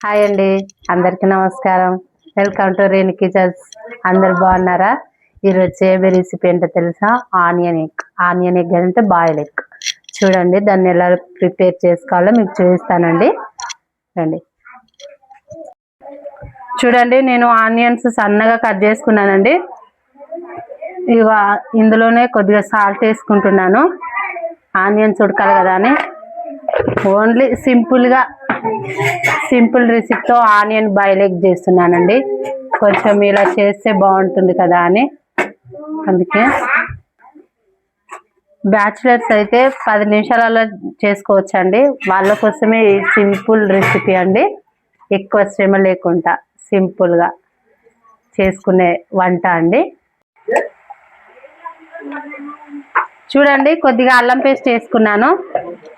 Hi అండి, అందరికీ నమస్కారం. Welcome to Renu kitchens. అందరు బాగున్నారా? ఈరోజు చేయబోయే రెసిపీ ఏంటో తెలుసా? ఆనియన్ ఎగ్ అంటే బాయిల్ ఎగ్. చూడండి, దాన్ని ఎలా ప్రిపేర్ చేసుకోవాలో మీకు చూపిస్తానండి. రండి. చూడండి, నేను ఆనియన్స్ సన్నగా కట్ చేసుకున్నానండి. ఇక ఇందులోనే కొద్దిగా సాల్ట్ వేసుకుంటున్నాను. ఆనియన్స్ ఉడకాలి కదా అని. ఓన్లీ సింపుల్ రెసిపీతో ఆనియన్ బాయిల్ ఎగ్ చేస్తున్నానండి. కొంచెం ఇలా చేస్తే బాగుంటుంది కదా అని, అందుకే. బ్యాచిలర్స్ అయితే 10 నిమిషాలలో చేసుకోవచ్చండి. వాళ్ళ కోసమే సింపుల్ రెసిపీ అండి. ఎక్కువ శ్రమ లేకుండా సింపుల్గా చేసుకునే వంట అండి. చూడండి, కొద్దిగా అల్లం పేస్ట్ వేసుకున్నాను.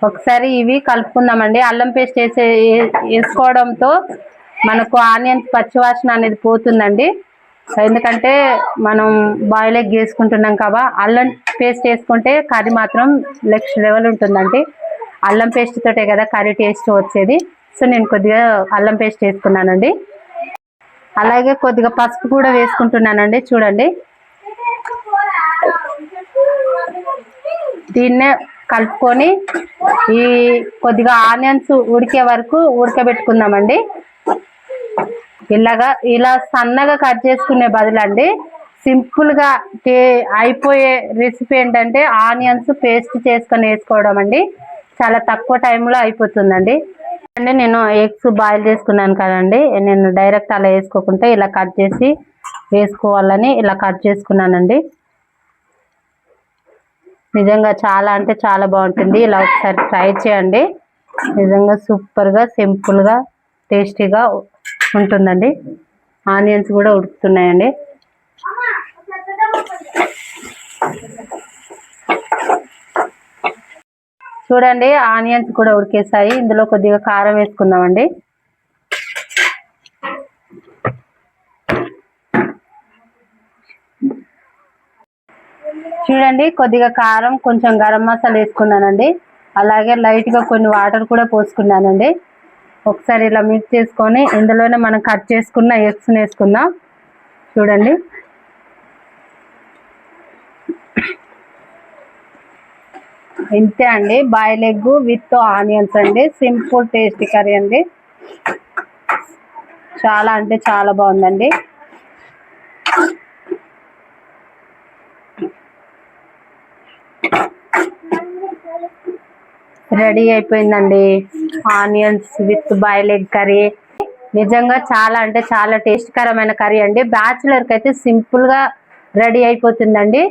ఒకసారి ఇవి కలుపుకుందామండి. అల్లం పేస్ట్ వేసుకోవడంతో మనకు ఆనియన్స్ పచ్చివాసన అనేది పోతుందండి. ఎందుకంటే మనం బాయిల్ ఎగ్ వేసుకుంటున్నాం కదా, అల్లం పేస్ట్ వేసుకుంటే కర్రీ మాత్రం నెక్స్ట్ లెవెల్ ఉంటుందండి. అల్లం పేస్ట్ తోటే కదా కర్రీ టేస్ట్ వచ్చేది. సో నేను కొద్దిగా అల్లం పేస్ట్ వేసుకున్నానండి. అలాగే కొద్దిగా పసుపు కూడా వేసుకుంటున్నానండి. చూడండి, దీన్నే కలుపుకొని ఈ కొద్దిగా ఆనియన్స్ ఉడికే వరకు ఉడకబెట్టుకుందామండి. ఇలా సన్నగా కట్ చేసుకునే బదులండి సింపుల్గా అయిపోయే రెసిపీ ఏంటంటే ఆనియన్స్ పేస్ట్ చేసుకొని వేసుకోవడం అండి. చాలా తక్కువ టైంలో అయిపోతుందండి. అంటే నేను ఎగ్స్ బాయిల్ చేసుకున్నాను కదండి, నేను డైరెక్ట్ అలా వేసుకోకుండా ఇలా కట్ చేసి వేసుకోవాలని ఇలా కట్ చేసుకున్నానండి. నిజంగా చాలా అంటే చాలా బాగుంటుంది. ఇలా ఒకసారి ట్రై చేయండి. నిజంగా సూపర్గా సింపుల్గా టేస్టీగా ఉంటుందండి. ఆనియన్స్ కూడా ఉడుకుతున్నాయండి. చూడండి, ఆనియన్స్ కూడా ఉడికేసాయి. ఇందులో కొద్దిగా కారం వేసుకుందామండి. చూడండి, కొద్దిగా కారం, కొంచెం గరం మసాలా వేసుకున్నానండి. అలాగే లైట్గా కొన్ని వాటర్ కూడా పోసుకున్నానండి. ఒకసారి ఇలా మిక్స్ చేసుకొని ఇందులోనే మనం కట్ చేసుకున్న ఎగ్స్ వేసుకుందాం. చూడండి, ఇంతే అండి, బాయిల్ ఎగ్ విత్ ఆనియన్స్ అండి. సింపుల్ టేస్టీ కర్రీ అండి. చాలా అంటే చాలా బాగుందండి. రెడీ అయిపోయిందండి onions with boil egg curry. నిజంగా చాలా అంటే చాలా టేస్ట్కరమైన కర్రీ అండి. బ్యాచులర్కి అయితే సింపుల్గా రెడీ అయిపోతుందండి.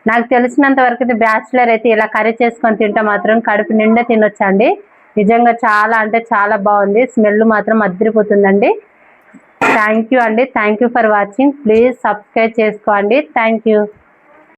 నాకు తెలిసినంత వరకు అయితే బ్యాచులర్ అయితే ఇలా కర్రీ చేసుకొని తింటే మాత్రం కడుపు నిండా తినొచ్చండి. నిజంగా చాలా అంటే చాలా బాగుంది. స్మెల్ మాత్రం అదిరిపోతుందండి. థ్యాంక్ యూ అండి. Thank you for watching. Please subscribe చేసుకోండి. Thank you.